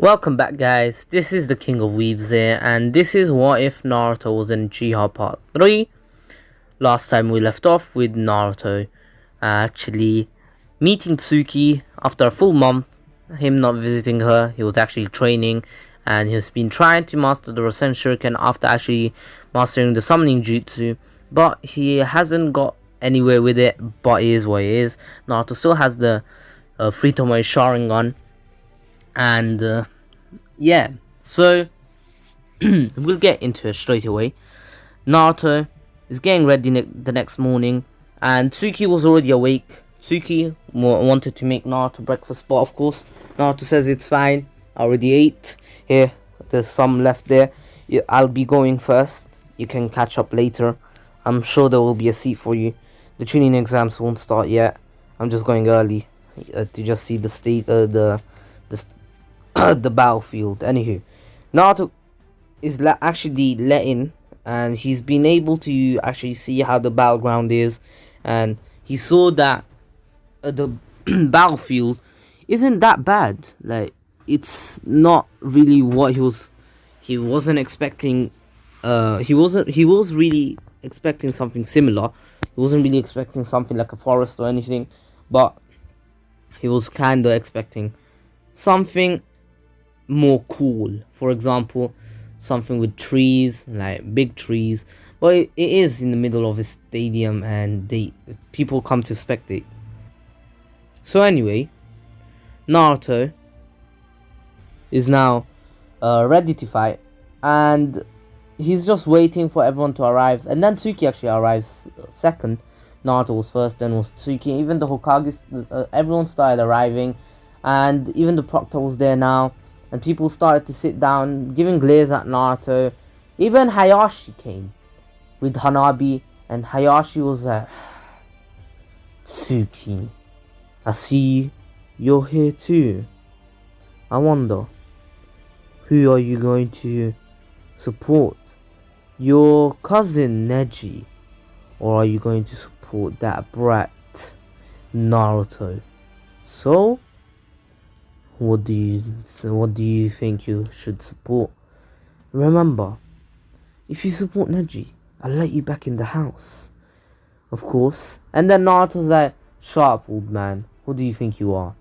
Welcome back, guys. This is the King of Weebs here, and this is what if Naruto was in Uchiha Part 3. Last time we left off with Naruto actually meeting Tsuki after a full month, him not visiting her. He was actually training, and he's been trying to master the Rasen Shuriken after actually mastering the summoning jutsu, but he hasn't got anywhere with it. But it is what it is. Naruto still has the Fritomoe Sharingan. And yeah, so we'll get into it straight away. Naruto is getting ready the next morning, and Tsuki was already awake. Tsuki wanted to make Naruto breakfast, but of course Naruto says it's fine. I already ate. Here, there's some left there. I'll be going first. You can catch up later. I'm sure there will be a seat for you. The tuning exams won't start yet. I'm just going early to just see the state, the battlefield. Anywho, Naruto is actually let in, and he's been able to actually see how the battleground is, and he saw that the battlefield isn't that bad. Like, it's not really what he wasn't expecting. He was really expecting something similar. He wasn't really expecting something like a forest or anything, but he was kind of expecting something more cool. For example, something with trees, like big trees, but it is in the middle of a stadium, and people come to spectate. So anyway, Naruto is now ready to fight, and he's just waiting for everyone to arrive, and then Tsuki actually arrives second. Naruto was first, then was Tsuki. Even the Hokage, everyone started arriving, and even the Proctor was there now, and people started to sit down, giving glares at Naruto. Even Hayashi came with Hanabi, and Hayashi was like, Tsuki, I see you're here too. I wonder, who are you going to support? Your cousin Neji, or are you going to support that brat Naruto? So, what do you think you should support? Remember, if you support Neji, I'll let you back in the house, of course. And then Naruto's like, shut up, old man. Who do you think you are?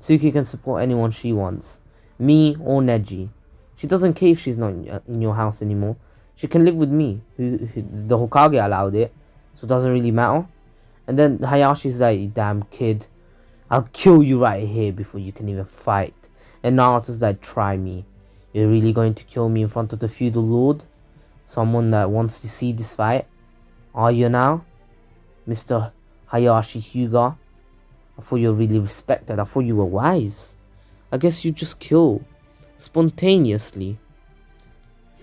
Tsuki can support anyone she wants, me or Neji. She doesn't care if she's not in your house anymore. She can live with me. The Hokage allowed it, so it doesn't really matter. And then Hayashi's like, you damn kid, I'll kill you right here before you can even fight. And Naruto's like, try me. You're really going to kill me in front of the feudal lord? Someone that wants to see this fight? Are you now, Mr. Hayashi Hyuga? I thought you were really respected. I thought you were wise. I guess you just kill spontaneously.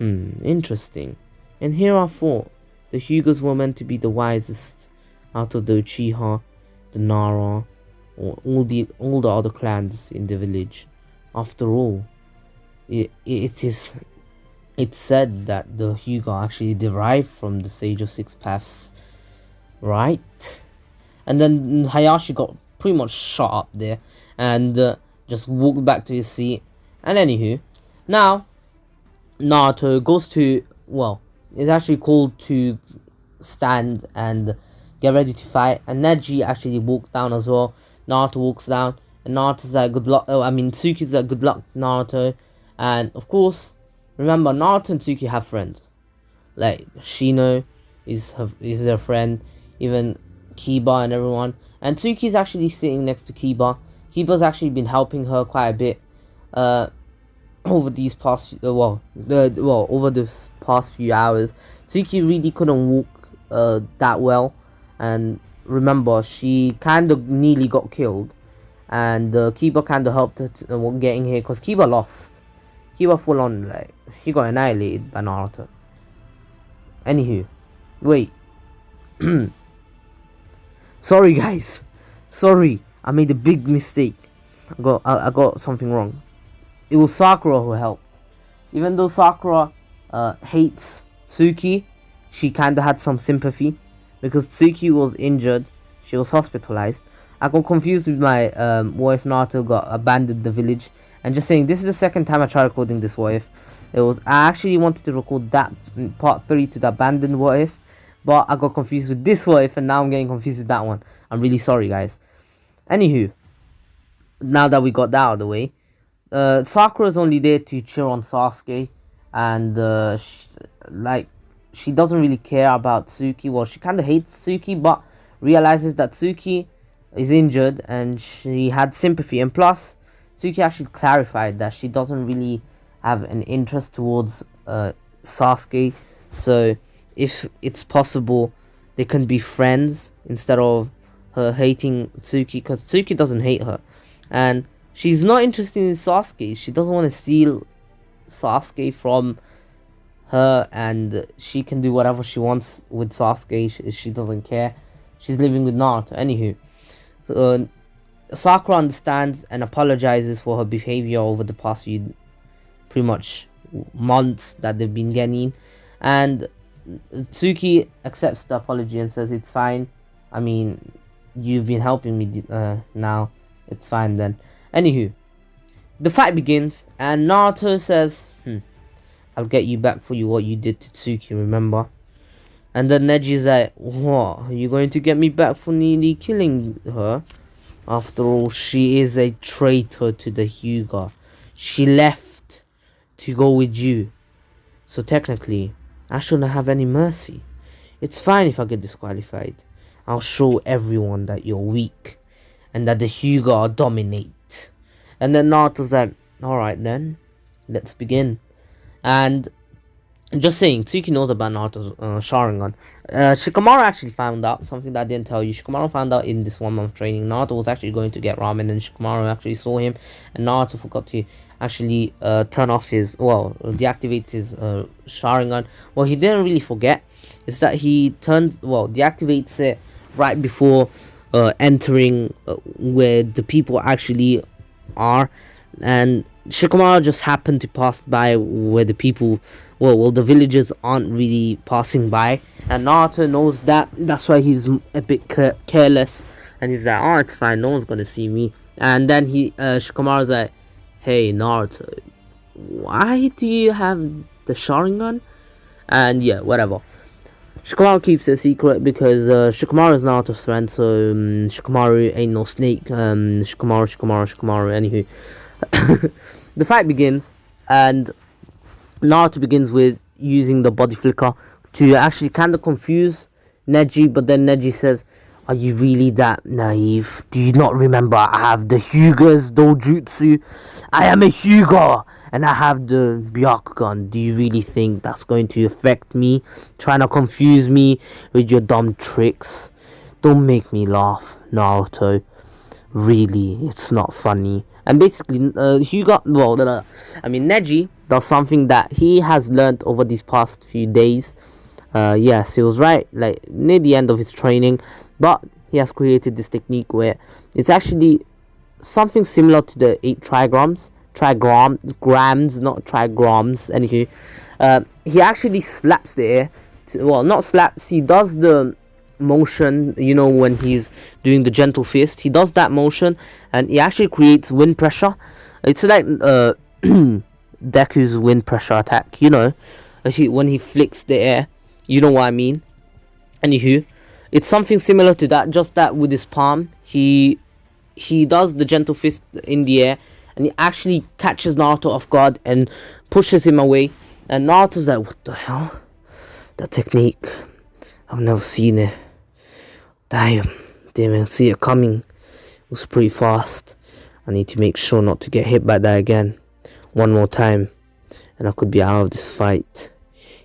Interesting. And here I thought the Hyugas were meant to be the wisest out of the Uchiha, the Nara, or all the other clans in the village. After all, it's said that the Hyuga actually derived from the Sage of Six Paths, right? And then Hayashi got pretty much shot up there, and just walked back to his seat. And anywho, now Naruto goes to, well, it's actually called to stand and get ready to fight, and Neji actually walked down as well. Naruto walks down, and Naruto's like, good luck. Tsuki's like, good luck, Naruto. And of course, remember, Naruto and Tsuki have friends. Like, Shino is their friend, even Kiba and everyone. And Tsuki's actually sitting next to Kiba. Kiba's actually been helping her quite a bit over these past over this past few hours. Tsuki really couldn't walk that well, and remember, she kind of nearly got killed, and Kiba kind of helped her getting here, because Kiba lost. Kiba full on, like, he got annihilated by Naruto. Anywho, wait. Sorry guys, sorry, I made a big mistake. I got something wrong. It was Sakura who helped. Even though Sakura hates Tsuki, she kinda had some sympathy, because Tsuki was injured. She was hospitalized. I got confused with my what if Naruto got abandoned the village And just saying, this is the second time I tried recording this what if. I actually wanted to record that part 3 to the abandoned what if, but I got confused with this what if, and now I'm getting confused with that one. I'm really sorry, guys. Anywho, now that we got that out of the way, Sakura's only there to cheer on Sasuke, and she doesn't really care about Tsuki. Well, she kind of hates Tsuki, but realizes that Tsuki is injured, and she had sympathy. And plus, Tsuki actually clarified that she doesn't really have an interest towards Sasuke. So, if it's possible, they can be friends instead of her hating Tsuki, because Tsuki doesn't hate her, and she's not interested in Sasuke. She doesn't want to steal Sasuke from her, and she can do whatever she wants with Sasuke. She doesn't care. She's living with Naruto. Anywho, Sakura understands and apologizes for her behavior over the past few, pretty much, months that they've been getting, and Tsuki accepts the apology and says it's fine. I mean, you've been helping me now. It's fine then. Anywho, the fight begins, and Naruto says, I'll get you back for what you did to Tsuki, remember? And then Neji's like, what? Are you going to get me back for nearly killing her? After all, she is a traitor to the Hyuga. She left to go with you. So technically, I shouldn't have any mercy. It's fine if I get disqualified. I'll show everyone that you're weak, and that the Hyuga dominate. And then Naruto's like, alright then, let's begin. And just saying, Tsuki knows about Naruto's Sharingan. Shikamaru actually found out something that I didn't tell you. Shikamaru found out in this 1 month training. Naruto was actually going to get ramen, and Shikamaru actually saw him, and Naruto forgot to actually turn off his, deactivate his Sharingan. Well, he didn't really forget. It's that he deactivates it right before entering where the people actually are, and Shikamaru just happened to pass by where the people, the villagers aren't really passing by, and Naruto knows that. That's why he's a bit careless, and he's like, oh, it's fine, no one's gonna see me. And then Shikamaru's like, hey Naruto, why do you have the Sharingan? And yeah, whatever. Shikamaru keeps it a secret because Shikamaru is Naruto's friend, so Shikamaru ain't no snake. Shikamaru. Anywho, the fight begins, and Naruto begins with using the body flicker to actually kind of confuse Neji, but then Neji says, are you really that naive? Do you not remember I have the Hyuga's dojutsu? I am a Hyuga, and I have the Byakugan. Do you really think that's going to affect me? Trying to confuse me with your dumb tricks? Don't make me laugh, Naruto. Really, it's not funny. And basically, Neji does something that he has learned over these past few days. Yes, he was right, like near the end of his training, but he has created this technique where it's actually something similar to the 8 trigrams, not trigrams. Anywho, he actually slaps the air. Not slaps. He does the motion. You know, when he's doing the gentle fist, he does that motion, and he actually creates wind pressure. It's like Deku's wind pressure attack. You know, when he flicks the air. You know what I mean? Anywho, it's something similar to that, just that with his palm, he does the gentle fist in the air, and he actually catches Naruto off guard and pushes him away. And Naruto's like, what the hell? That technique, I've never seen it. Damn, didn't even see it coming. It was pretty fast. I need to make sure not to get hit by that again. One more time, and I could be out of this fight.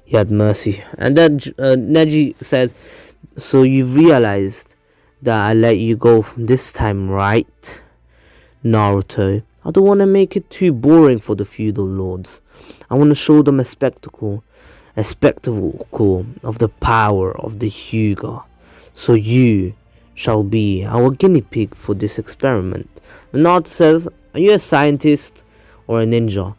He had mercy. And then Neji says, so you realized that I let you go this time, right? Naruto, I don't want to make it too boring for the feudal lords. I want to show them a spectacle of the power of the Hyuga. So you shall be our guinea pig for this experiment. And Naruto says, are you a scientist or a ninja?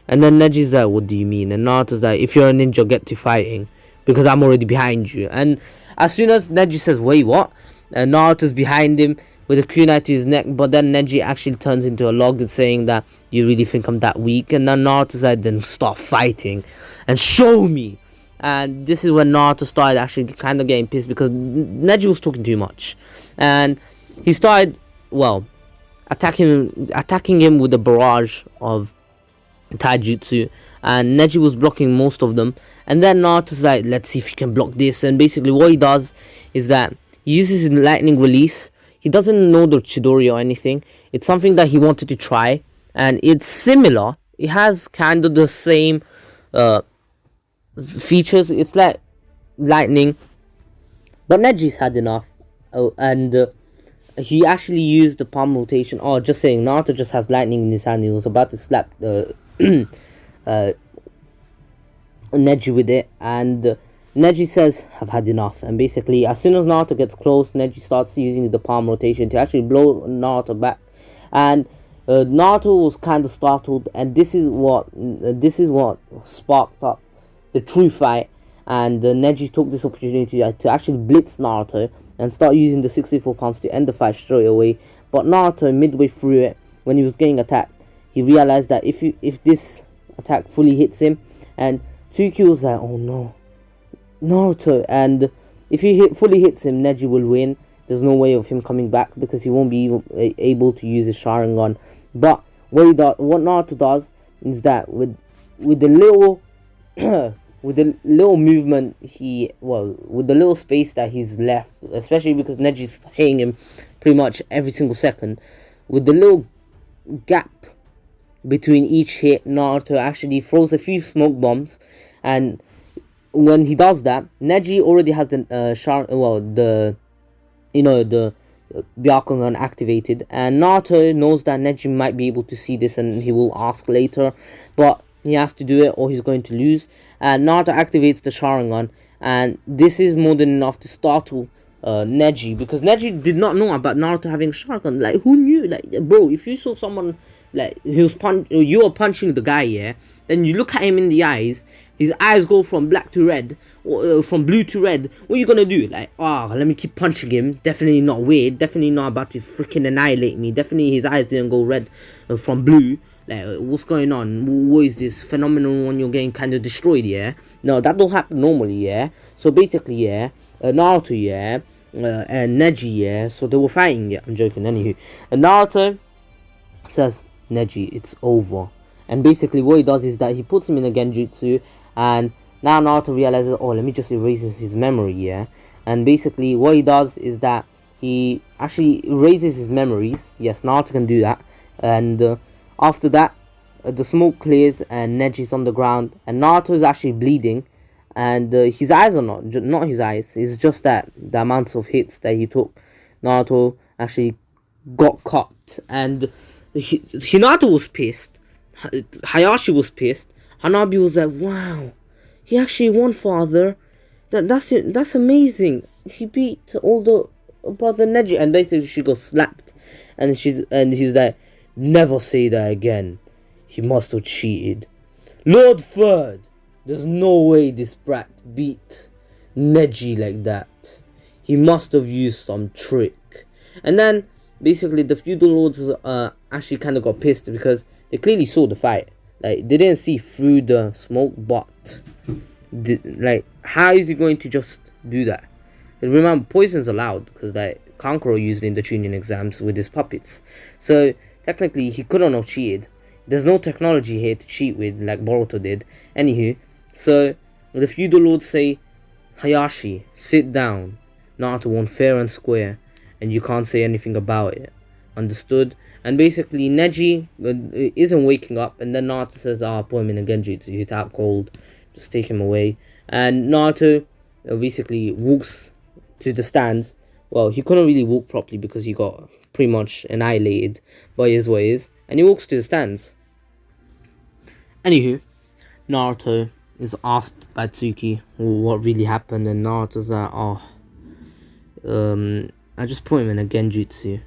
And then Neji's like, what do you mean? And Naruto's like, if you're a ninja, get to fighting, because I'm already behind you. And as soon as Neji says, wait, what? And Naruto's behind him, with a kunai to his neck, but then Neji actually turns into a log saying that, you really think I'm that weak? And then Naruto's like, then stop fighting and show me. And this is when Naruto started actually kind of getting pissed because Neji was talking too much, and he started, well, attacking him with a barrage of taijutsu, and Neji was blocking most of them. And then Naruto's like, let's see if you can block this. And basically what he does is that he uses his lightning release. He doesn't know the Chidori or anything. It's something that he wanted to try, and it's similar. It has kind of the same features. It's like lightning, but Neji's had enough. And he actually used the palm rotation. Oh, just saying, Naruto just has lightning in his hand. He was about to slap Neji with it, and Neji says, I've had enough. And basically, as soon as Naruto gets close, Neji starts using the palm rotation to actually blow Naruto back. And Naruto was kind of startled, and this is what sparked up the true fight. And Neji took this opportunity to actually blitz Naruto and start using the 64 pounds to end the fight straight away. But Naruto, midway through it, when he was getting attacked, he realized that if this attack fully hits him, and Tsuki was like, oh no, Naruto, and if he fully hits him, Neji will win. There's no way of him coming back because he won't be able to use his Sharingan. But what Naruto does is that with the little with the little movement with the little space that he's left, especially because Neji's hitting him pretty much every single second, with the little gap between each hit, Naruto actually throws a few smoke bombs. And when he does that, Neji already has the Byakugan activated, and Naruto knows that Neji might be able to see this, and he will ask later, but he has to do it or he's going to lose. And Naruto activates the Sharingan, and this is more than enough to startle Neji, because Neji did not know about Naruto having Sharingan. Like, who knew? Like, bro, if you saw someone, like, you were punching the guy, yeah, then you look at him in the eyes, his eyes go from black to red, or from blue to red, what are you gonna do? Like, let me keep punching him. Definitely not weird, definitely not about to freaking annihilate me. Definitely his eyes didn't go red from blue. Like, what's going on? What is this phenomenon when you're getting kind of destroyed, yeah? No, that don't happen normally, yeah? So basically, yeah, Naruto, yeah, and Neji, yeah, so they were fighting, yeah, I'm joking, anywho. And Naruto says, Neji, it's over. And basically what he does is that he puts him in a genjutsu, and now Naruto realizes, oh, let me just erase his memory, yeah? And basically what he does is that he actually erases his memories. Yes, Naruto can do that. And after that, the smoke clears and Neji's on the ground, and Naruto is actually bleeding, and his eyes are not his eyes, it's just that the amounts of hits that he took, Naruto actually got cut. And Hinata was pissed, Hayashi was pissed, Hanabi was like, wow, he actually won, father. That's amazing. He beat older brother Neji. And basically she got slapped, and he's like, never say that again. He must have cheated. Lord Third, there's no way this brat beat Neji like that. He must have used some trick. And then basically the feudal lords actually kind of got pissed because they clearly saw the fight. Like, they didn't see through the smoke, but like, how is he going to just do that? And remember, poison's allowed because like Kankuro used in the Chunin exams with his puppets. So technically he couldn't have cheated. There's no technology here to cheat with like Boruto did. Anywho, so the feudal lords say, Hayashi, sit down. Naruto won fair and square, and you can't say anything about it. Understood? And basically Neji isn't waking up, and then Naruto says, put him in a genjutsu, he's out cold, just take him away. And Naruto basically walks to the stands. Well, he couldn't really walk properly because he got pretty much annihilated by his ways, and he walks to the stands. Anywho, Naruto is asked by Tsuki what really happened, and Naruto's like, I just put him in a genjutsu.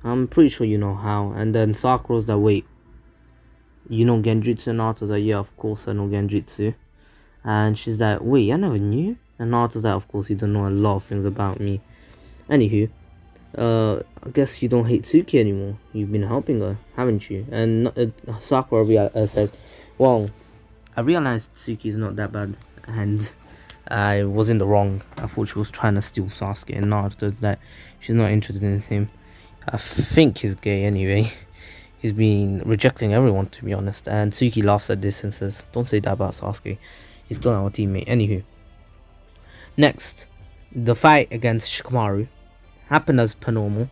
I'm pretty sure you know how. And then Sakura's like, wait, you know genjutsu? And Naruto's like, yeah, of course I know genjutsu. And she's like, wait, I never knew? And Naruto's like, of course you don't know a lot of things about me. Anywho, I guess you don't hate Suki anymore. You've been helping her, haven't you? And Sakura says, well, I realized Suki is not that bad, and I was in the wrong. I thought she was trying to steal Sasuke, and Naruto's that she's not interested in him. I think he's gay anyway. He's been rejecting everyone, to be honest. And Suki laughs at this and says, don't say that about Sasuke. He's still our teammate. Anywho. Next, the fight against Shikamaru happened as per normal.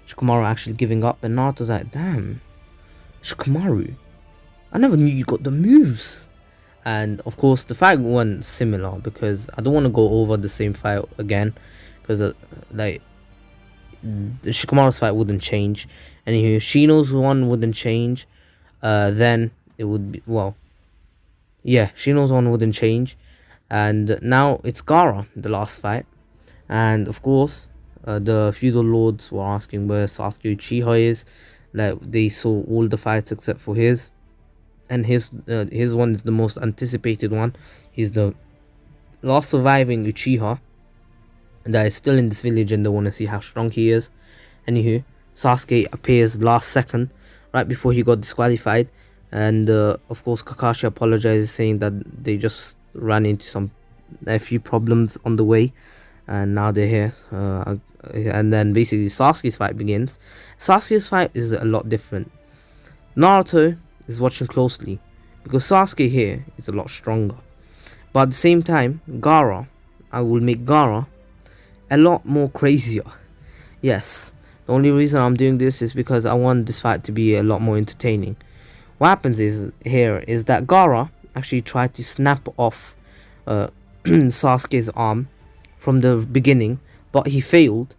Shikamaru actually giving up, and Naruto's like, damn, Shikamaru, I never knew you got the moves. And of course the fight went similar, because I don't want to go over the same fight again, because like the Shikamaru's fight wouldn't change. Anywho, Shino's one wouldn't change. Then it would be, well, yeah, Shino's one wouldn't change. And now it's Gaara, the last fight. And of course, the feudal lords were asking where Sasuke Uchiha is. Like, they saw all the fights except for his. And his one is the most anticipated one. He's the last surviving Uchiha that is still in this village, and they want to see how strong he is. Anywho, Sasuke appears last second, right before he got disqualified. And of course Kakashi apologizes, saying that they just ran into a few problems on the way, and now they're here. And then basically Sasuke's fight begins. Sasuke's fight is a lot different. Naruto is watching closely, because Sasuke here is a lot stronger. But at the same time, Gaara, I will make Gaara a lot more crazier. Yes, the only reason I'm doing this is because I want this fight to be a lot more entertaining. What happens is that Gaara actually tried to snap off Sasuke's arm from the beginning, but he failed.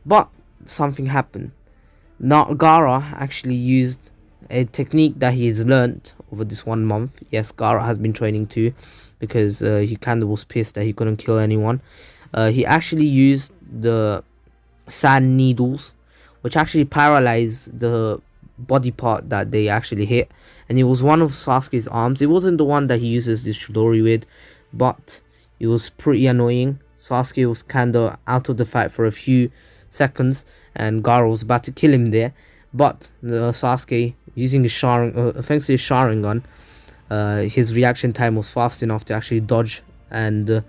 But something happened. Now Gaara actually used a technique that he has learned over this 1 month. Yes, Gaara has been training too, because he kind of was pissed that he couldn't kill anyone. He actually used the sand needles, which actually paralyzed the body part that they actually hit, and it was one of Sasuke's arms. It wasn't the one that he uses this Chidori with, but it was pretty annoying. Sasuke was kinda out of the fight for a few seconds, and Gaara was about to kill him there, but Sasuke, using his thanks to his Sharingan, his reaction time was fast enough to actually dodge, and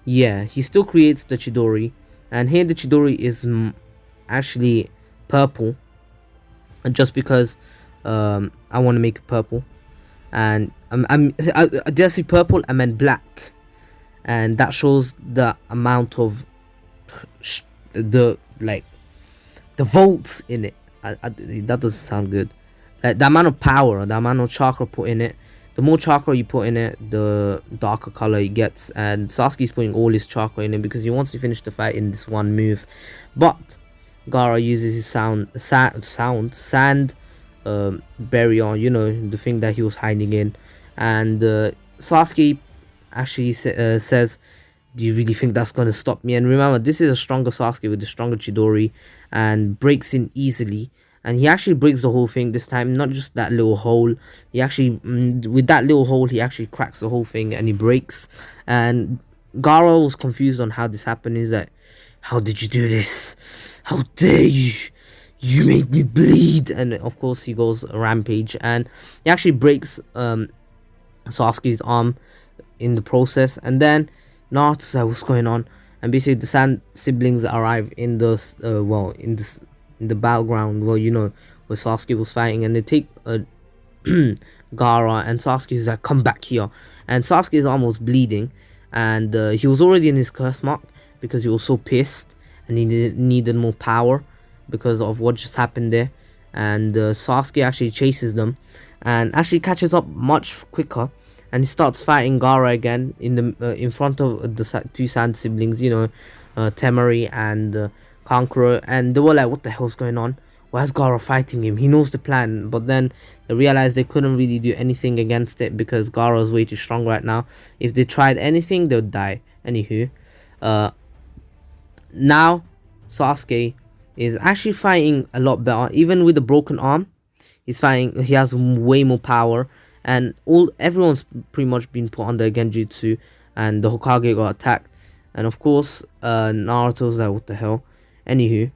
yeah, he still creates the Chidori. And here the Chidori is actually purple, just because I want to make it purple. And did I say purple? I meant black, and that shows the amount of the volts in it. That doesn't sound good. Like, the amount of power, the amount of chakra put in it. The more chakra you put in it, the darker color it gets. And Sasuke's putting all his chakra in it because he wants to finish the fight in this one move. But Gaara uses his sand barrier, you know, the thing that he was hiding in. And Sasuke actually says, do you really think that's going to stop me? And remember, this is a stronger Sasuke with a stronger Chidori, and breaks in easily. And he actually breaks the whole thing this time, not just that little hole. He actually, with that little hole, he actually cracks the whole thing and he breaks. And Gaara was confused on how this happened. He's like, how did you do this? How dare you? You made me bleed. And of course he goes rampage, and he actually breaks Sasuke's arm in the process. And then Naruto's like, what's going on? And basically the Sand siblings arrive in the in the battleground, well, you know, where Sasuke was fighting, and they take Gaara, and Sasuke is like, come back here. And Sasuke's arm was bleeding, and he was already in his curse mark because he was so pissed, and he needed more power because of what just happened there. And Sasuke actually chases them and actually catches up much quicker, and he starts fighting Gaara again in front of the two Sand siblings, you know, Temari and Kankuro. And they were like, what the hell's going on? Why is Gaara fighting him? He knows the plan. But then they realized they couldn't really do anything against it because Gaara is way too strong right now. If they tried anything, they would die. Anywho, now Sasuke is actually fighting a lot better. Even with a broken arm, he's fighting. He has way more power, and everyone's pretty much been put under Genjutsu, and the Hokage got attacked. And of course, Naruto's like, what the hell? Anywho,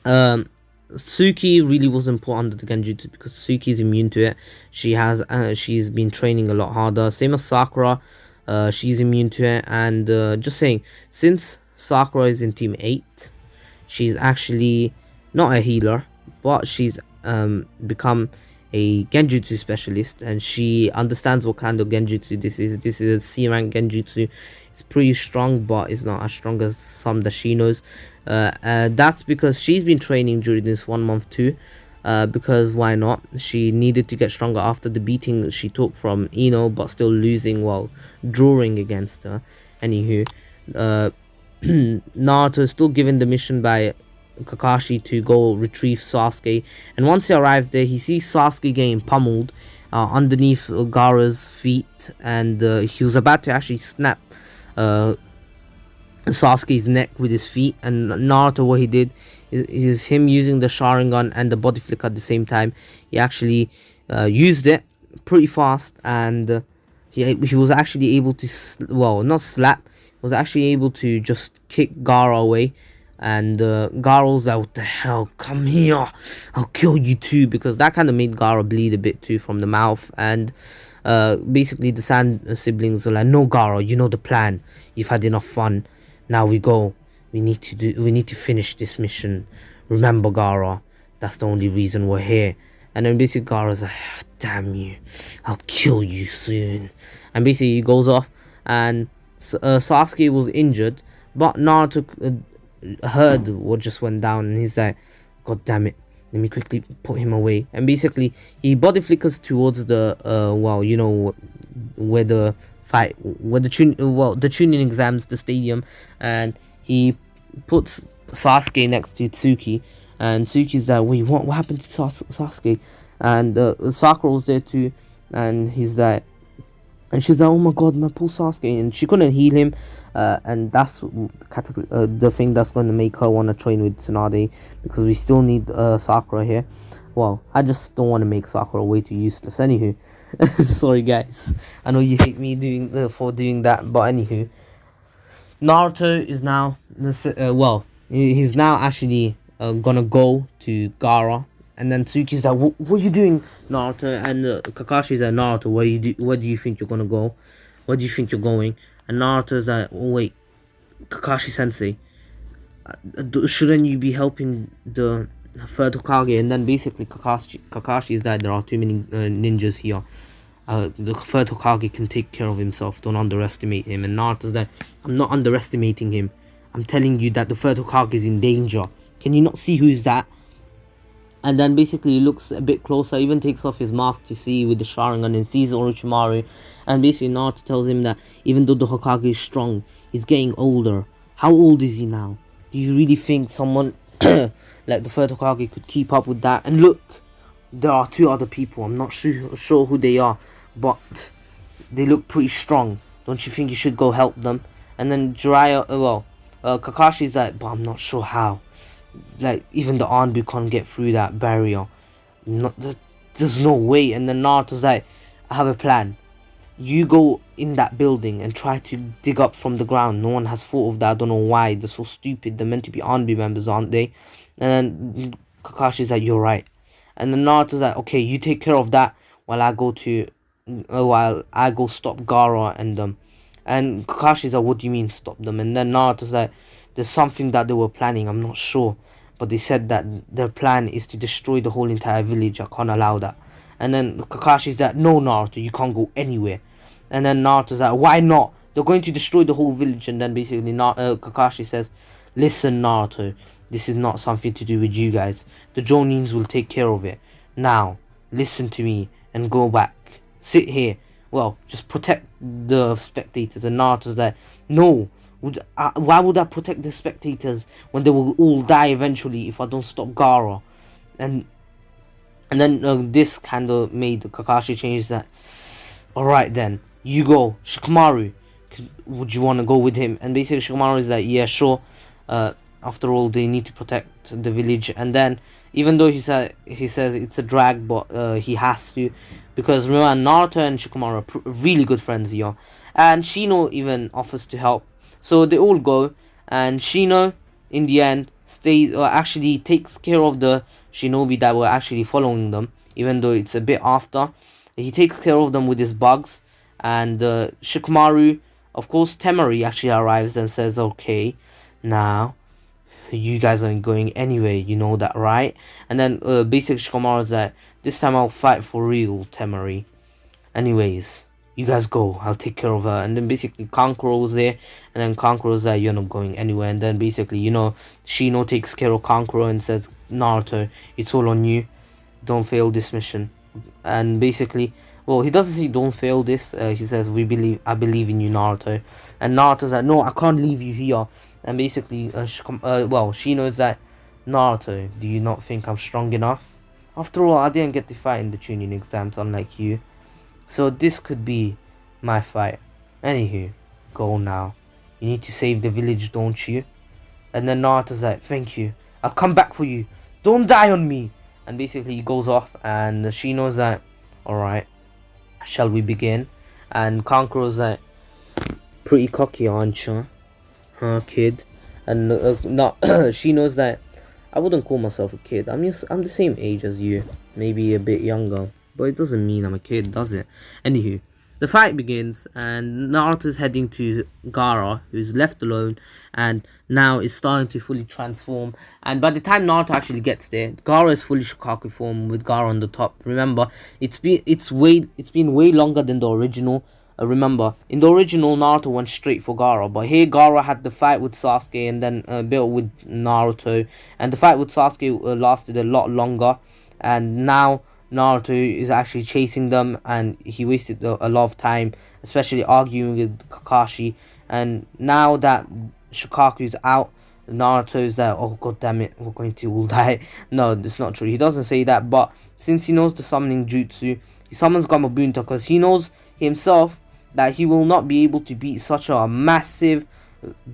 Um, Suki really wasn't put under the genjutsu because Suki is immune to it. She's been training a lot harder. Same as Sakura, she's immune to it. And just saying, since Sakura is in Team 8, she's actually not a healer, but she's become a genjutsu specialist, and she understands what kind of genjutsu this is. This is a C rank genjutsu. It's pretty strong, but it's not as strong as some that she knows. That's because she's been training during this 1 month too. Because why not? She needed to get stronger after the beating she took from Ino, but still losing while drawing against her. Anywho, Naruto is still given the mission by Kakashi to go retrieve Sasuke, and once he arrives there, he sees Sasuke getting pummeled underneath Gaara's feet, and he was about to actually snap Sasuke's neck with his feet. And Naruto, what he did is him using the Sharingan and the body flick at the same time. He actually used it pretty fast, and he was actually able to not slap, was actually able to just kick Gaara away. And Gaara was like, what the hell, come here, I'll kill you too, because that kind of made Gaara bleed a bit too from the mouth. And basically the Sand siblings were like, no Gaara, you know the plan, you've had enough fun, now we go, we need to finish this mission, remember Gaara, that's the only reason we're here. And then basically Gaara's like, damn you, I'll kill you soon. And basically he goes off, and Sasuke was injured, but Naruto heard what just went down, and he's like, god damn it, let me quickly put him away. And basically he body flickers towards the where the fight, where the tuning exams, the stadium, and he puts Sasuke next to Tsuki, and Tsuki's like, wait, what happened to Sasuke? And Sakura was there too, and he's like, and she's like, oh my god, my poor Sasuke, and she couldn't heal him. And that's the thing that's going to make her want to train with Tsunade, because we still need Sakura here. Well, I just don't want to make Sakura way too useless. Anywho, sorry guys, I know you hate me for doing that, but anywho, Naruto is now he's now actually gonna go to Gaara. And then Tsuki's like, what are you doing, Naruto? And Kakashi's like, Naruto, where do you think you're gonna go? Where do you think you're going? And Naruto's like, oh wait, Kakashi Sensei, shouldn't you be helping the third Hokage? And then basically Kakashi is like, there are too many ninjas here. The third Hokage can take care of himself, don't underestimate him. And Naruto's like, I'm not underestimating him, I'm telling you that the third Hokage is in danger. Can you not see who's that? And then basically he looks a bit closer, even takes off his mask to see with the Sharingan, and sees Orochimaru. And basically Naruto tells him that even though the Hokage is strong, he's getting older. How old is he now? Do you really think someone like the third Hokage could keep up with that? And look, there are two other people, I'm not sure who they are, but they look pretty strong. Don't you think you should go help them? And then Kakashi's like, but I'm not sure how. Like, even the Anbu can't get through that barrier. There's no way. And then Naruto's like, I have a plan. You go in that building and try to dig up from the ground. No one has thought of that. I don't know why. They're so stupid. They're meant to be Anbu members, aren't they? And then Kakashi's like, you're right. And then Naruto's like, okay, you take care of that while I go stop Gaara and them. And Kakashi's like, what do you mean stop them? And then Naruto's like, there's something that they were planning, I'm not sure, but they said that their plan is to destroy the whole entire village. I can't allow that. And then Kakashi's like, no Naruto, you can't go anywhere. And then Naruto's like, why not? They're going to destroy the whole village. And then basically Kakashi says, listen Naruto, this is not something to do with you guys. The Jonins will take care of it. Now, listen to me and go back. Sit here. Well, just protect the spectators. And Naruto's like, no. Why would I protect the spectators when they will all die eventually if I don't stop Gaara? And then this kind of made Kakashi change that. Alright then, you go. Shikamaru, would you want to go with him? And basically Shikamaru is like, yeah, sure. After all, they need to protect the village. And then, even though he says it's a drag, but he has to, because remember, Naruto and Shikamaru are really good friends here. And Shino even offers to help. So they all go, and Shino, in the end, stays or actually takes care of the shinobi that were actually following them, even though it's a bit after. He takes care of them with his bugs, and Shikamaru, of course, Temari actually arrives and says, "Okay, now you guys aren't going anywhere, you know that, right?" And then basically Shikamaru's like, "This time I'll fight for real, Temari. Anyways, you guys go, I'll take care of her." And then basically Kankuro was there, and then Kankuro's like, "You're not going anywhere." And then basically, Shino takes care of Kankuro and says, "Naruto, it's all on you. Don't fail this mission." And basically, well, he doesn't say don't fail this. He says, I believe in you, Naruto." And Naruto's like, "No, I can't leave you here." And basically, Shino is like, "Naruto, do you not think I'm strong enough? After all, I didn't get to fight in the Chunin exams, unlike you. So this could be my fight. Anywho, go now. You need to save the village, don't you?" And then Naruto's like, "Thank you. I'll come back for you. Don't die on me." And basically he goes off, and Shino's like, "Alright, shall we begin?" And Kankuro's like, "Pretty cocky, aren't you? Huh, kid?" And not Shino's like, "I wouldn't call myself a kid. I'm the same age as you. Maybe a bit younger. But it doesn't mean I'm a kid, does it?" Anywho, the fight begins, and Naruto's heading to Gaara, who's left alone, and now is starting to fully transform. And by the time Naruto actually gets there, Gaara is fully Shikaku form with Gaara on the top. Remember, it's been way longer than the original. Remember, in the original, Naruto went straight for Gaara, but here Gaara had the fight with Sasuke and then a bit with Naruto, and the fight with Sasuke lasted a lot longer, and now Naruto is actually chasing them, and he wasted a lot of time, especially arguing with Kakashi. And now that Shikaku's out, Naruto is like, "Oh god damn it, we're going to all die." No, it's not true. He doesn't say that, but since he knows the summoning jutsu, he summons Gamabunta because he knows himself that he will not be able to beat such a massive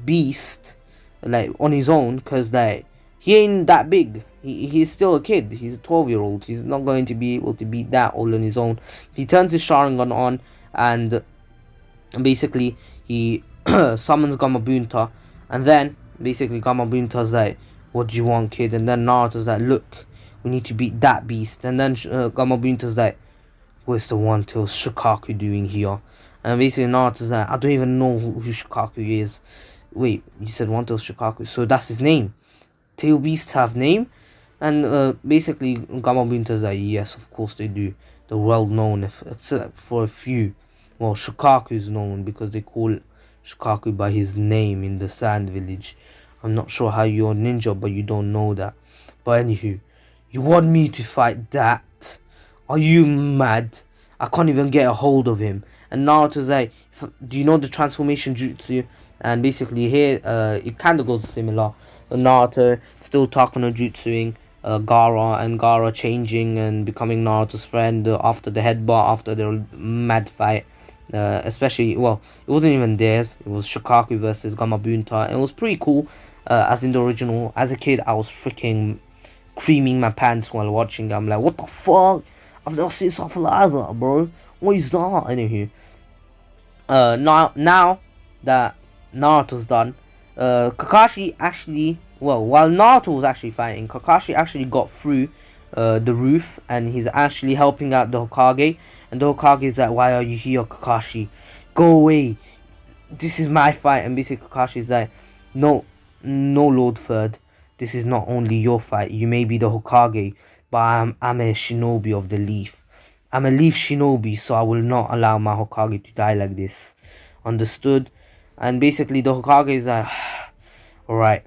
beast like on his own, because like he ain't that big. He's still a kid. He's a 12-year-old. He's not going to be able to beat that all on his own. He turns his Sharingan on, and basically he summons Gamabunta, and then basically Gamabunta's like, "What do you want, kid?" And then Naruto's like, "Look, we need to beat that beast." And then Gamabunta's like, "Where's the one-tailed Shikaku doing here?" And basically Naruto's like, "I don't even know who Shikaku is." "Wait, you said one-tailed Shikaku, so that's his name? Tail beasts have name?" And basically Gamabunta's like, "Yes, of course they do. They're well known, except for a few. Well, Shikaku's known because they call Shikaku by his name in the Sand Village. I'm not sure how you're a ninja, but you don't know that. But anywho, you want me to fight that? Are you mad? I can't even get a hold of him." And Naruto's like, "Do you know the transformation jutsu?" And basically here, it kind of goes similar. Naruto still talking on jutsuing Gaara, and Gaara changing and becoming Naruto's friend after the headbutt, after the mad fight. Especially, well, it wasn't even theirs. It was Shikaku versus Gamabunta, and it was pretty cool. As in the original, as a kid, I was freaking creaming my pants while watching. I'm like, "What the fuck? I've never seen something like that, bro. What is that?" Anywho, now that Naruto's done, Kakashi actually, well, while Naruto was actually fighting, Kakashi actually got through the roof, and he's actually helping out the Hokage. And the Hokage is like, "Why are you here, Kakashi? Go away. This is my fight." And basically Kakashi is like, no, Lord Third. This is not only your fight. You may be the Hokage, but I'm a shinobi of the leaf. I'm a leaf shinobi, so I will not allow my Hokage to die like this. Understood?" And basically the Hokage is like, "Alright,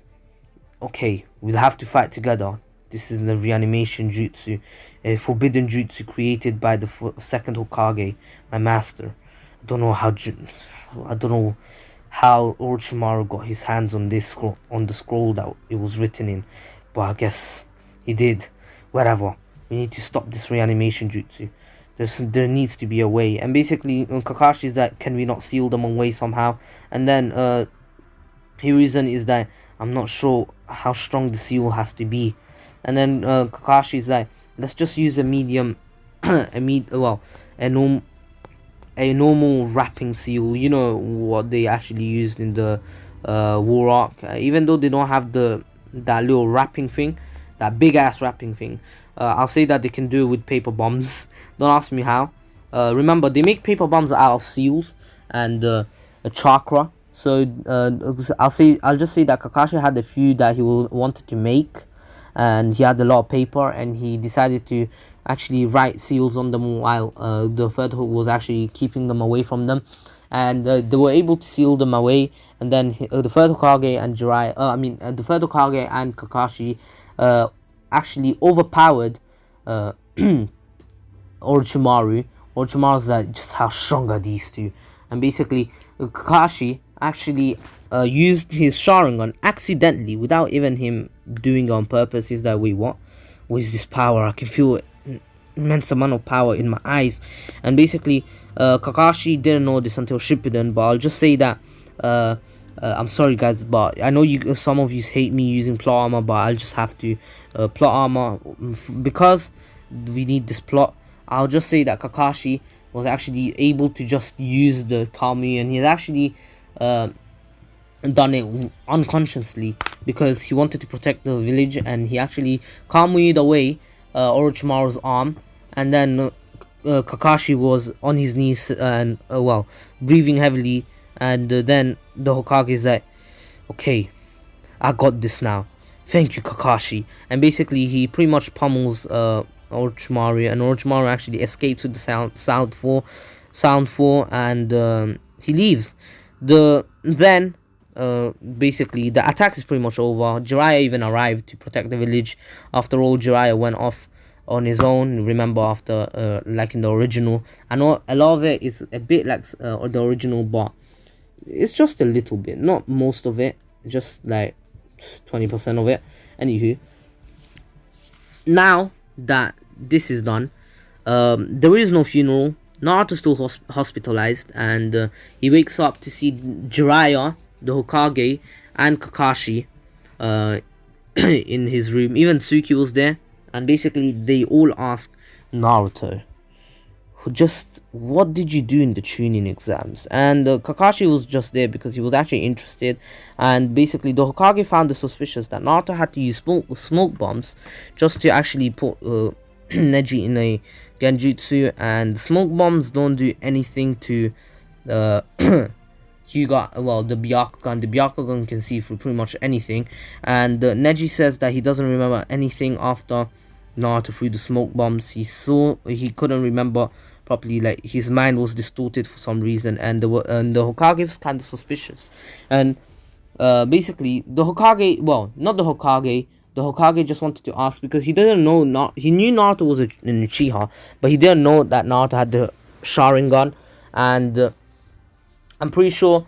okay, we'll have to fight together. This is the reanimation jutsu, a forbidden jutsu created by the second Hokage, my master. I don't know how Orochimaru got his hands on this on the scroll that it was written in, but I guess he did. Whatever. We need to stop this reanimation jutsu. There needs to be a way." And basically Kakashi's like, "Can we not seal them away somehow?" And then his reason is that, "I'm not sure how strong the seal has to be." And then Kakashi's like, "Let's just use a medium, a normal wrapping seal. You know what they actually used in the War Arc. Even though they don't have the that little wrapping thing, that big ass wrapping thing. I'll say that they can do it with paper bombs. Don't ask me how. Remember, they make paper bombs out of seals and a chakra. So I'll just say that Kakashi had a few that he wanted to make, and he had a lot of paper, and he decided to actually write seals on them while the third Hokage was actually keeping them away from them, and they were able to seal them away. And then the third Hokage and the third Hokage and Kakashi actually overpowered Orochimaru. Orochimaru's like, just how strong are these two? And basically, Kakashi actually used his Sharingan accidentally, without even him doing it on purpose. He's like, wait, what is this power? I can feel immense amount of power in my eyes. And basically, Kakashi didn't know this until Shippuden, but I'll just say that I'm sorry guys, but I know some of you hate me using plot armor, but I'll just have to plot armor because we need this plot. I'll just say that Kakashi was actually able to just use the Kamui, and he's actually done it unconsciously because he wanted to protect the village, and he actually Kamui'd away Orochimaru's arm, and then Kakashi was on his knees and breathing heavily, and then the Hokage is like, okay, I got this now, thank you Kakashi. And basically he pretty much pummels Orochimaru, and Orochimaru actually escapes with the sound 4, and he leaves. Basically the attack is pretty much over. Jiraiya even arrived to protect the village. After all, Jiraiya went off on his own. Remember, after like in the original, I know a lot of it is a bit like the original, but it's just a little bit, not most of it, just like 20% of it. Anywho, now that this is done, there is no funeral. Naruto's still hospitalized, and he wakes up to see Jiraiya, the Hokage, and Kakashi in his room. Even Tsuki was there, and basically they all ask Naruto, what did you do in the Chunin exams? And Kakashi was just there because he was actually interested. And basically the Hokage found it suspicious that Naruto had to use smoke bombs just to actually put Neji in a genjutsu, and smoke bombs don't do anything to the Byakugan. The Byakugan can see through pretty much anything, and Neji says that he doesn't remember anything after Naruto threw the smoke bombs. He couldn't remember properly, like his mind was distorted for some reason, and the Hokage was kind of suspicious. And basically the Hokage, not the Hokage, the Hokage just wanted to ask, because he didn't know, he knew Naruto was an Uchiha, but he didn't know that Naruto had the Sharingan. And I'm pretty sure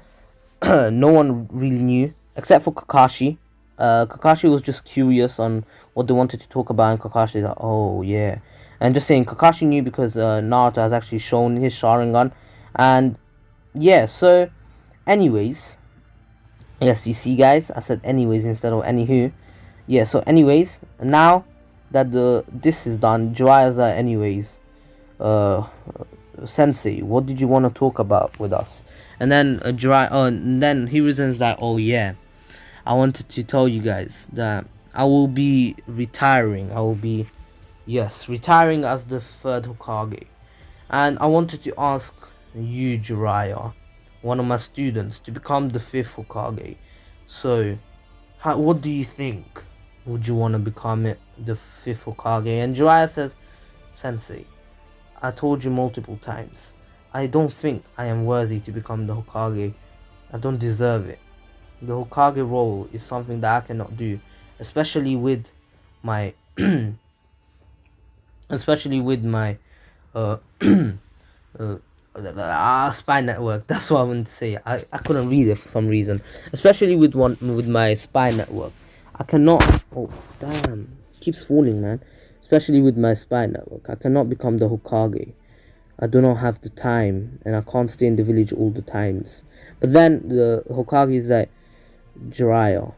no one really knew except for Kakashi. Kakashi was just curious on what they wanted to talk about, and Kakashi like, oh yeah. And just saying, Kakashi knew because Naruto has actually shown his Sharingan. And yeah, so anyways, yes, you see guys, I said anyways instead of anywho. Yeah, so anyways, now that this is done, Jiraiya's like, anyways, Sensei, what did you want to talk about with us? And then then Hiruzen's like, oh yeah, I wanted to tell you guys that I will be retiring. I will be, yes, retiring as the third Hokage. And I wanted to ask you, Jiraiya, one of my students, to become the fifth Hokage. So, what do you think? Would you want to become the fifth Hokage? And Jiraiya says, Sensei, I told you multiple times, I don't think I am worthy to become the Hokage. I don't deserve it. The Hokage role is something that I cannot do, especially with my spine network. That's what I wanted to say. I couldn't read it for some reason. Especially with my spine network, I cannot. Oh damn! Keeps falling, man. Especially with my spine network, I cannot become the Hokage. I do not have the time, and I can't stay in the village all the times. But then the Hokage is like, Jiraiya,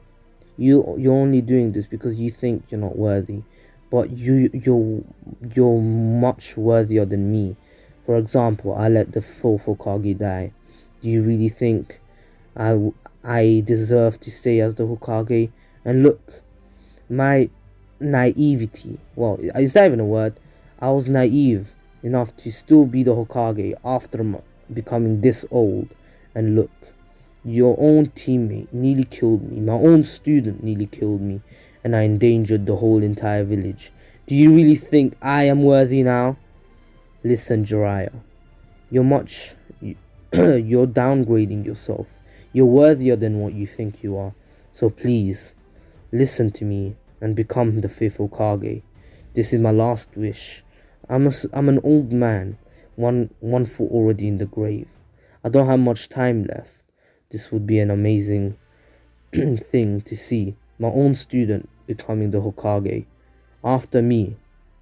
you're only doing this because you think you're not worthy, but you're much worthier than me. For example, I let the fourth Hokage die. Do you really think I deserve to stay as the Hokage? And look, my naivety. Well, is that even a word? I was naive enough to still be the Hokage after becoming this old. And look, your own teammate nearly killed me. My own student nearly killed me. And I endangered the whole entire village. Do you really think I am worthy now? Listen, Jiraiya. You're you're downgrading yourself. You're worthier than what you think you are. So please, listen to me and become the 5th Hokage. This is my last wish. I'm an old man, one foot already in the grave. I don't have much time left. This would be an amazing thing to see. My own student becoming the Hokage. After me,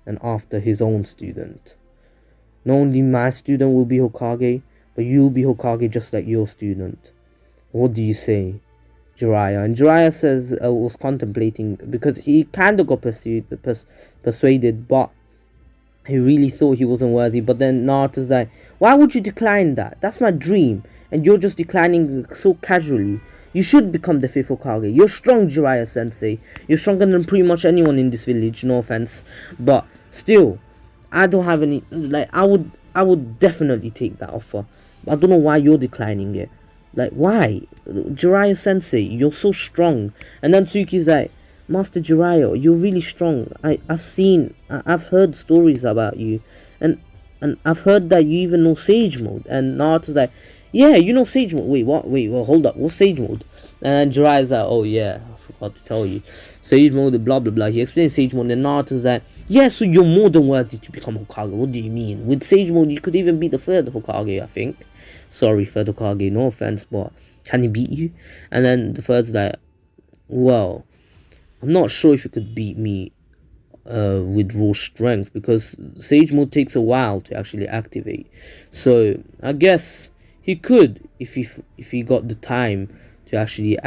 and after his own student. Not only my student will be Hokage, but you'll be Hokage just like your student. What do you say, Jiraiya? And Jiraiya says, was contemplating, because he kind of got persuaded, but he really thought he wasn't worthy. But then Naruto's like, why would you decline that? That's my dream, and you're just declining so casually. You should become the 5th Hokage. You're strong, Jiraiya Sensei. You're stronger than pretty much anyone in this village, no offense. But still, I don't have any, like, I would definitely take that offer. I don't know why you're declining it. Like, why? Jiraiya Sensei, you're so strong. And then Tsuki's like, Master Jiraiya, you're really strong. I've heard stories about you. And I've heard that you even know Sage Mode. And Naruto's like, yeah, you know Sage Mode. Wait, what? Wait, well, hold up. What's Sage Mode? And Jiraiya's like, oh yeah, I forgot to tell you. Sage Mode, blah, blah, blah. He explains Sage Mode, and Naruto's like, yeah, so you're more than worthy to become Hokage. What do you mean? With Sage Mode, you could even be the 3rd Hokage, I think. Sorry, 3rd Hokage, no offense, but can he beat you? And then the 3rd's like, well, I'm not sure if you could beat me with raw strength, because Sage Mode takes a while to actually activate. So I guess he could if he got the time to actually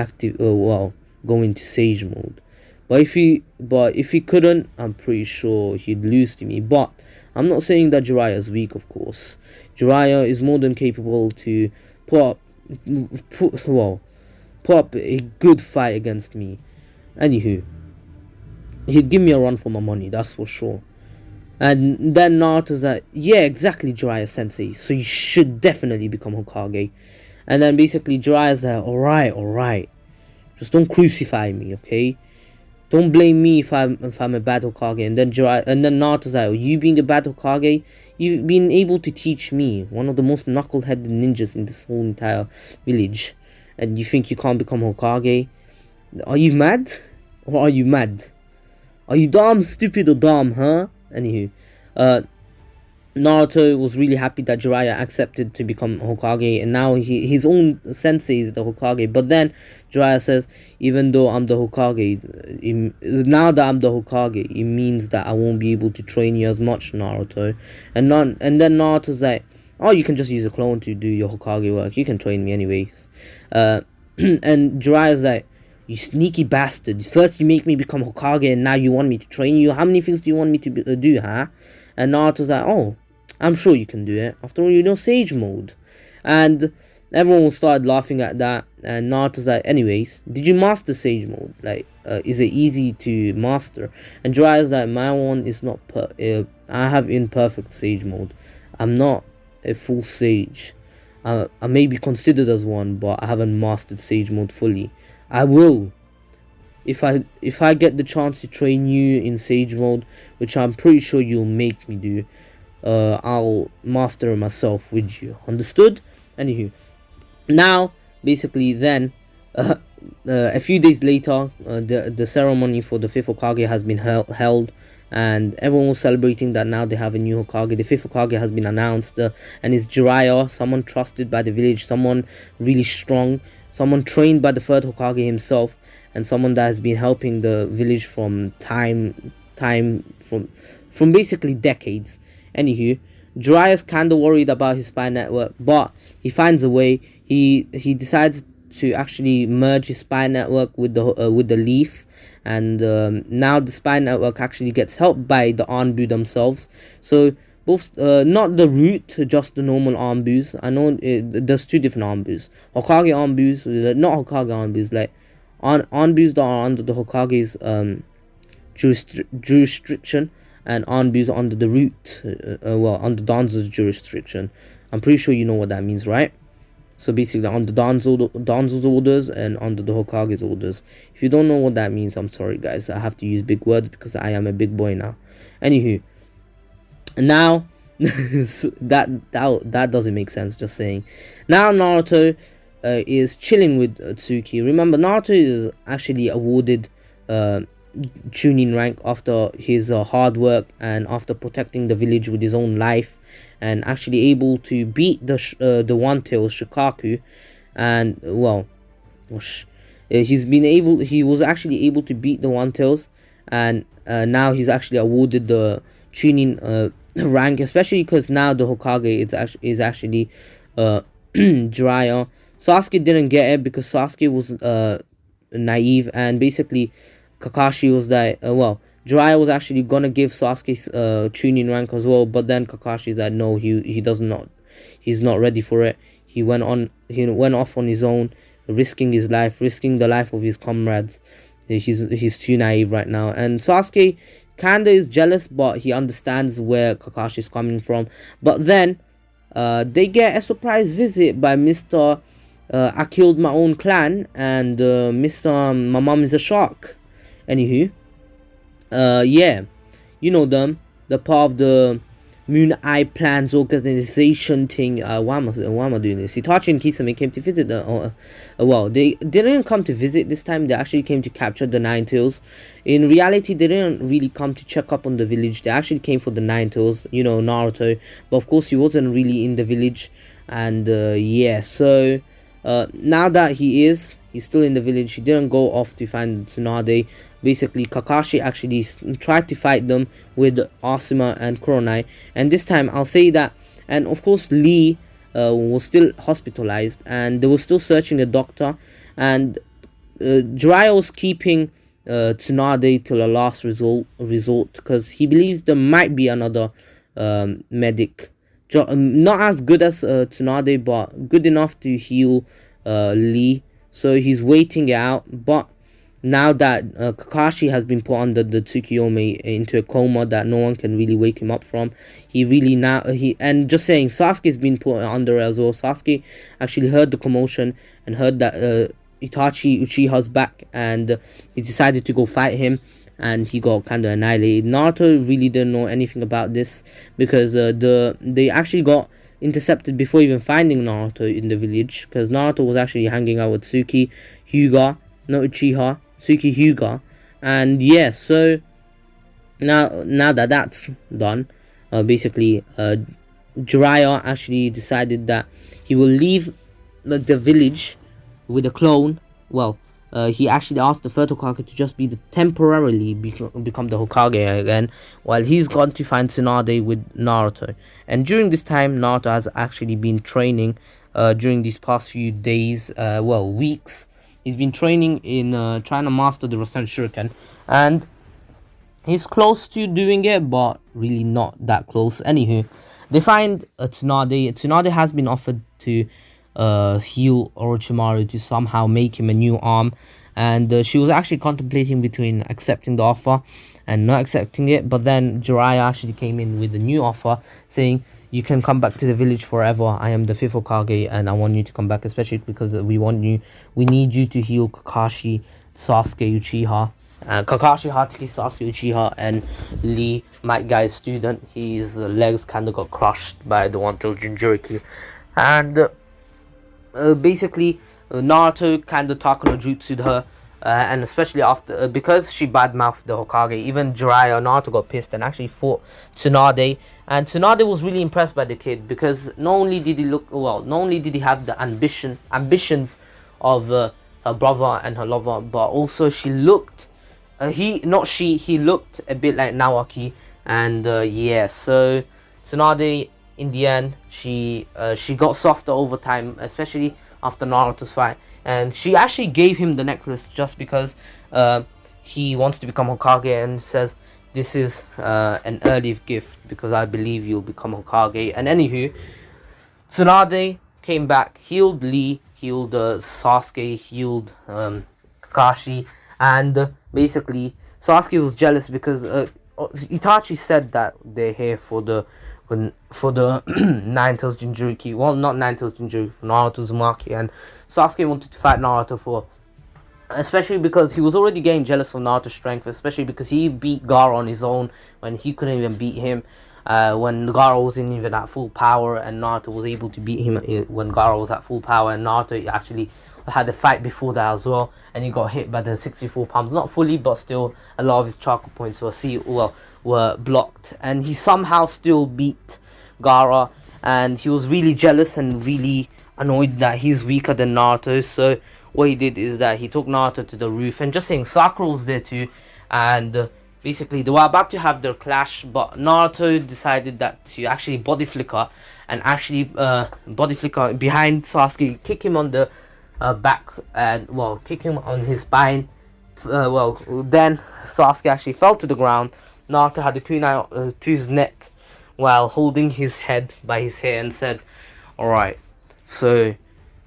go into Sage Mode. But if he couldn't, I'm pretty sure he'd lose to me. But I'm not saying that Jiraiya is weak, of course. Jiraiya is more than capable to put up a good fight against me. Anywho, he'd give me a run for my money, that's for sure. And then Naruto's like, yeah, exactly, Jiraiya Sensei. So you should definitely become Hokage. And then basically Jiraiya's like, alright. Just don't crucify me, okay? Don't blame me if I'm a bad Hokage. And then Naruto's like, you being a bad Hokage, you've been able to teach me, one of the most knuckle-headed ninjas in this whole entire village. And you think you can't become Hokage? Are you mad? Or are you mad? Are you dumb, stupid, or dumb, huh? Anywho, Naruto was really happy that Jiraiya accepted to become Hokage, and now his own sensei is the Hokage. But then Jiraiya says, even though I'm the Hokage, now that I'm the Hokage, it means that I won't be able to train you as much, Naruto. And then Naruto's like, oh, you can just use a clone to do your Hokage work. You can train me anyways. And Jiraiya's like, you sneaky bastard. First you make me become Hokage, and now you want me to train you. How many things do you want me to do, huh? And Naruto's like, oh, I'm sure you can do it. After all, you know Sage Mode. And everyone started laughing at that. And Naruto's like, anyways, did you master Sage Mode? Like, is it easy to master? And Jiraiya's like, my one is not I have imperfect Sage Mode. I'm not a full Sage. I may be considered as one, but I haven't mastered Sage Mode fully. I will. If I get the chance to train you in Sage Mode, which I'm pretty sure you'll make me do, I'll master myself with you. Understood? Anywho, now basically then, a few days later, the ceremony for the 5th Hokage has been held, and everyone was celebrating that now they have a new Hokage. The 5th Hokage has been announced, and it's Jiraiya, someone trusted by the village, someone really strong, someone trained by the 3rd Hokage himself, and someone that has been helping the village from from basically decades. Anywho, Jiraiya's kind of worried about his spy network, but he finds a way. He decides to actually merge his spy network with the leaf, and now the spy network actually gets helped by the Anbu themselves. So both, not the root, just the normal Anbus. I know there's two different Anbus. Hokage Anbus, not Hokage Anbus, like Anbus that are under the Hokage's jurisdiction, and Anbu's under the root, under Danzo's jurisdiction. I'm pretty sure you know what that means, right? So basically, under Danzo's orders and under the Hokage's orders. If you don't know what that means, I'm sorry, guys. I have to use big words because I am a big boy now. Anywho, now that doesn't make sense. Just saying. Now Naruto is chilling with Tsuki. Remember, Naruto is actually awarded Chunin rank after his hard work and after protecting the village with his own life, and actually able to beat the One Tails Shikaku, and well, he was actually able to beat the One Tails, and now he's actually awarded the Chunin rank, especially because now the Hokage is actually Jiraiya. Sasuke didn't get it because Sasuke was naive, and basically Kakashi was like, Jiraiya was actually gonna give Sasuke Chunin rank as well, but then Kakashi's like, no, he's not ready for it. He went off on his own, risking his life, risking the life of his comrades. He's too naive right now, and Sasuke kinda is jealous, but he understands where Kakashi is coming from. But then they get a surprise visit by Mr. I killed my own clan, and Mr. My mom is a shark. Anywho, yeah, you know them, the part of the Moon Eye Plans organization thing. Why am I doing this? Itachi and Kisame came to visit they didn't come to visit this time. They actually came to capture the Nine Tails. In reality, they didn't really come to check up on the village. They actually came for the Nine Tails, you know, Naruto. But of course, he wasn't really in the village. And yeah, so now that he's still in the village, he didn't go off to find Tsunade. Basically, Kakashi actually tried to fight them with Asuma and Kuronai, and this time I'll say that, and of course Lee was still hospitalized, and they were still searching the doctor, and Jiraiya was keeping Tsunade till a last resort because he believes there might be another medic, not as good as Tsunade, but good enough to heal Lee. So he's waiting it out. But now that Kakashi has been put under the Tsukiyomi into a coma that no one can really wake him up from, and just saying, Sasuke's been put under as well. Sasuke actually heard the commotion and heard that Itachi Uchiha's back, and he decided to go fight him, and he got kind of annihilated. Naruto really didn't know anything about this because they actually got intercepted before even finding Naruto in the village, because Naruto was actually hanging out with Tsuki, Hyuga, not Uchiha, Tsuki, Hyuga. And yeah, so now that that's done, basically Jiraiya actually decided that he will leave the village with a clone. He actually asked the third Hokage to just be temporarily become the Hokage again, while he's gone to find Tsunade with Naruto. And during this time, Naruto has actually been training during these past few days, weeks. He's been training in trying to master the Rasen Shuriken, and he's close to doing it, but really not that close. Anywho, they find Tsunade. Tsunade has been offered to heal Orochimaru to somehow make him a new arm, and she was actually contemplating between accepting the offer and not accepting it, but then Jiraiya actually came in with a new offer saying, you can come back to the village forever. I am the fifth Hokage and I want you to come back, especially because we need you to heal Kakashi, Sasuke, Uchiha, Kakashi, Hatake, Sasuke, Uchiha, and Lee, Might Guy's student. His legs kind of got crushed by the One Tails Jinchuriki, and basically Naruto kind of talked no jutsu'd her, and especially after because she badmouthed the Hokage, even Jiraiya, Naruto got pissed and actually fought Tsunade. And Tsunade was really impressed by the kid because not only did he have the ambitions of her brother and her lover, but also he looked a bit like Naoki. And yeah, so Tsunade, in the end, she got softer over time, especially after Naruto's fight, and she actually gave him the necklace just because he wants to become Hokage, and says, this is an early gift because I believe you'll become Hokage. And anywho, Tsunade came back, healed Lee, healed Sasuke, healed Kakashi, and basically Sasuke was jealous because Itachi said that they're here for the Nine Tails Jinchuriki. Well, not Nine Tails Jinchuriki, for Naruto Uzumaki, and Sasuke wanted to fight Naruto for, especially because he was already getting jealous of Naruto's strength, especially because he beat Gaara on his own when he couldn't even beat him. When Gaara wasn't even at full power, and Naruto was able to beat him when Gaara was at full power, and Naruto actually had a fight before that as well, and he got hit by the 64 palms, not fully, but still a lot of his chakra points were blocked, and he somehow still beat Gaara, and he was really jealous and really annoyed that he's weaker than Naruto. So what he did is that he took Naruto to the roof, and just saying Sakura was there too, and basically they were about to have their clash, but Naruto decided that to actually body flicker, and actually body flicker behind Sasuke, kick him on the back, and kick him on his spine. Then Sasuke actually fell to the ground. Naruto had the kunai to his neck while holding his head by his hair and said, "Alright, so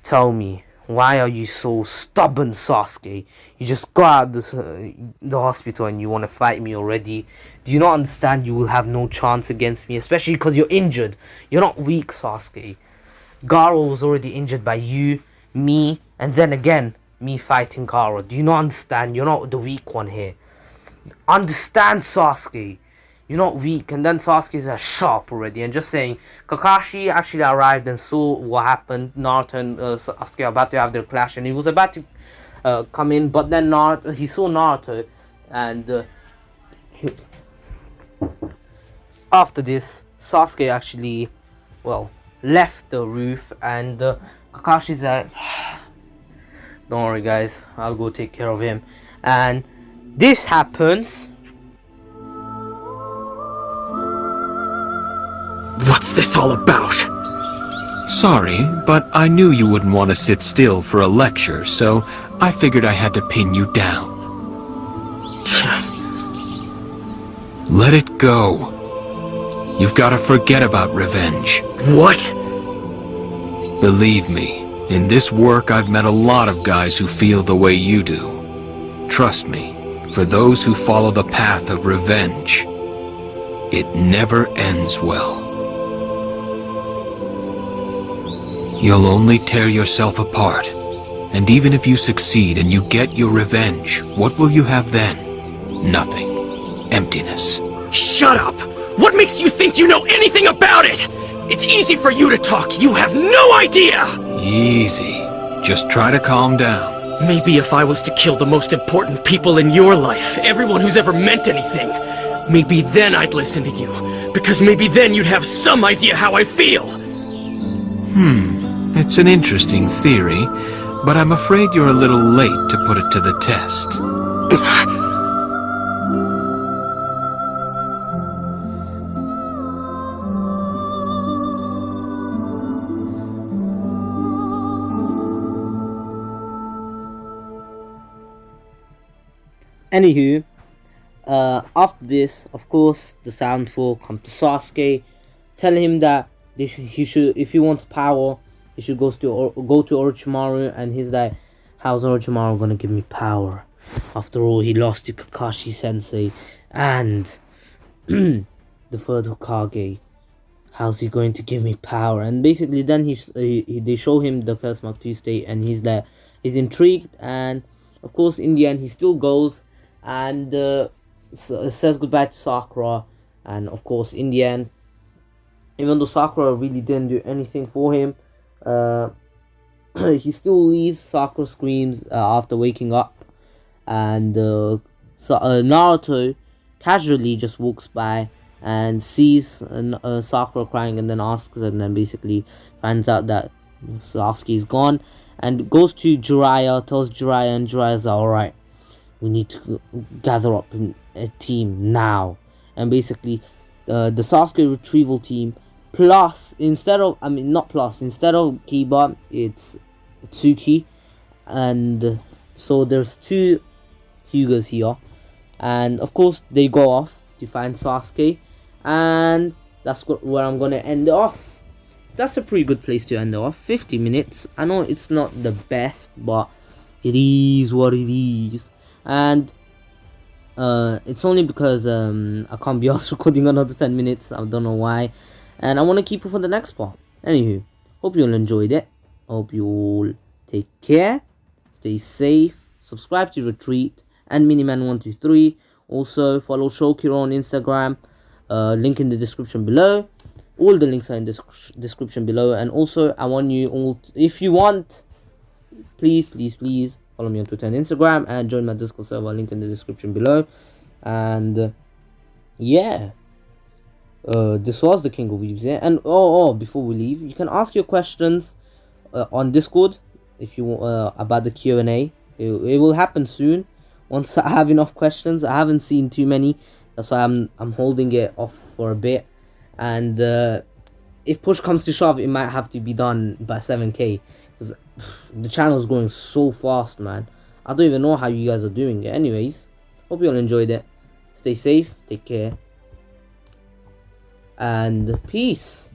tell me, why are you so stubborn, Sasuke? You just got out the hospital and you want to fight me already? Do you not understand you will have no chance against me, especially because you're injured? You're not weak, Sasuke. Gaara was already injured by you, me, and then again, me fighting Gaara. Do you not understand? You're not the weak one here. Understand, Sasuke. You're not weak." And then Sasuke's sharp already, and just saying, Kakashi actually arrived and saw what happened. Naruto and Sasuke are about to have their clash, and he was about to come in, but then he saw Naruto, and after this, Sasuke actually, left the roof, and Kakashi's like, "Don't worry, guys, I'll go take care of him." And this happens. What's this all about? Sorry, but I knew you wouldn't want to sit still for a lecture, so I figured I had to pin you down. Let it go. You've got to forget about revenge. What? Believe me, in this work I've met a lot of guys who feel the way you do. Trust me, for those who follow the path of revenge, it never ends well. You'll only tear yourself apart. And even if you succeed and you get your revenge, what will you have then? Nothing. Emptiness. Shut up! What makes you think you know anything about it? It's easy for you to talk. You have no idea! Easy. Just try to calm down. Maybe if I was to kill the most important people in your life, everyone who's ever meant anything, maybe then I'd listen to you. Because maybe then you'd have some idea how I feel. It's an interesting theory, but I'm afraid you're a little late to put it to the test. Anywho, after this, of course, the Soundfall comes to Sasuke, telling him that he should, if he wants power, he should go to Orochimaru, and he's like, "How's Orochimaru gonna give me power? After all, he lost to Kakashi Sensei and the third Hokage. How's he going to give me power?" And basically, then they show him the Curse Mark 2 state, and he's intrigued, and of course, in the end, he still goes and says goodbye to Sakura, and of course, in the end, even though Sakura really didn't do anything for him, he still leaves. Sakura screams after waking up, and Naruto casually just walks by and sees Sakura crying, and then asks, and then basically finds out that Sasuke is gone, and goes to Jiraiya, tells Jiraiya, and Jiraiya's like, "Alright, we need to gather up in a team now." And basically, the Sasuke retrieval team, instead of Kiba, it's Tsuki, and so there's two Hyugas here, and of course they go off to find Sasuke, and that's where I'm gonna end it off. That's a pretty good place to end it off. 50 minutes. I know it's not the best, but it is what it is. And It's only because I can't be asked recording another 10 minutes. I don't know why, and I want to keep it for the next part. Anywho, hope you all enjoyed it. Hope you all take care, stay safe, subscribe to Ratreet and Miniman123. Also follow Shokiro on Instagram. Link in the description below. All the links are in the description below. And also, I want you all, if you want, please follow me on Twitter and Instagram, and join my Discord server, link in the description below. And yeah, this was the King of Weebs, yeah. And before we leave, you can ask your questions on Discord if you about the Q&A. It will happen soon once I have enough questions. I haven't seen too many, that's why I'm holding it off for a bit. And if push comes to shove, it might have to be done by 7k, because the channel is growing so fast, man. I don't even know how you guys are doing it. Anyways, hope you all enjoyed it. Stay safe, take care, and peace.